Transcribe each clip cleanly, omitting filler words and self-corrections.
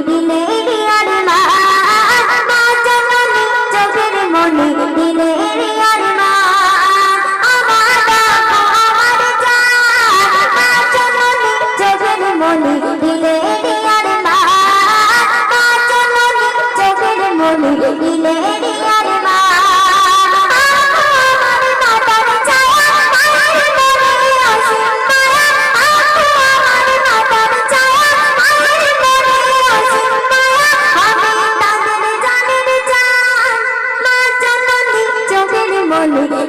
দিলে আর মা মা জননী চোখের মনি দিলে আর মা আমার বাবা আমার জান মা জননী চোখের মনি দিলে আর মা মা জননী চোখের মনি দিলে আর মা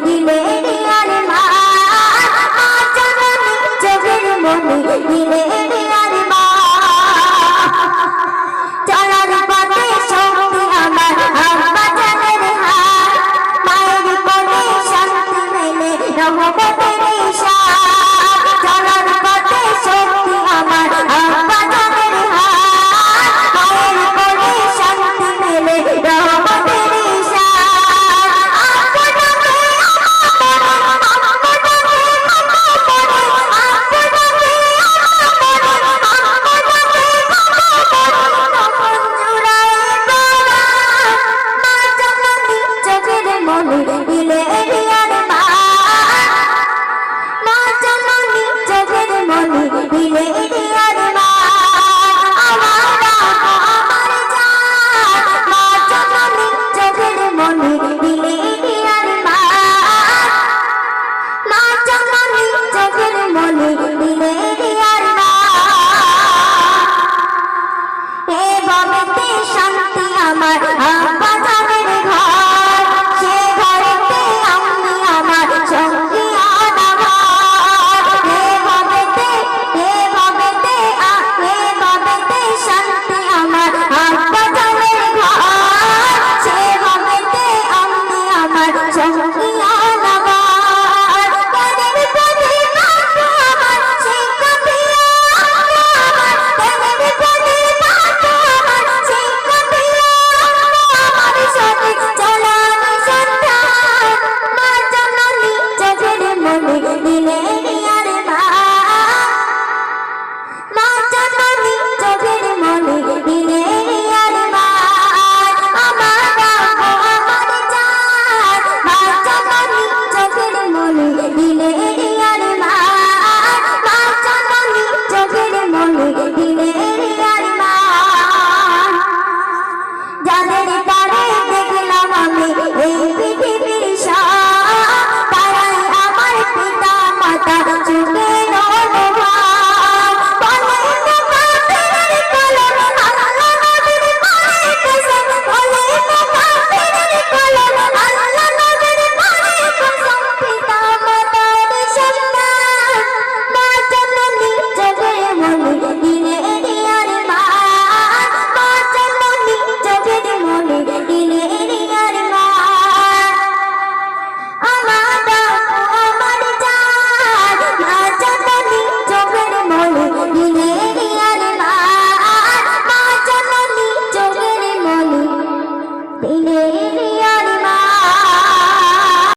দিলে আর মা মা জননী চোখের মনি দিলে আর মা চলার পথে শক্তি আমার আব্বা জানের হাত মায়ের কোলে শান্তি মেলে রহমতের ইশারা চলার পথে শক্তি আমার আব্বা জানের হাত মায়ের কোলে শান্তি মেলে রহমতের ইশারা দিলে আর মা মা জননী চোখের মনি দিলে আর মা আমার আমার জান মা জননী চোখের মনি দিলে আর মা মা জননী চোখের মনি দিলে আর মা এ বাবাতে শান্তি আমার আব্বা জানের ঘর সে ঘরেতে আমি আমার সঙ্গী আনাবার এ বাবাতে শান্তি আমার আব্বা জানের ঘর সে বাবাতে আমি আমার সঙ্গী আনাবার কাদের পথে বাঁধো আমার সে কাফিলা আমার কাদের পথে বাঁধো আমার সে কাফিলা আমার সাথে চলার সন্ধান মা জননী চোখের মনি দিলে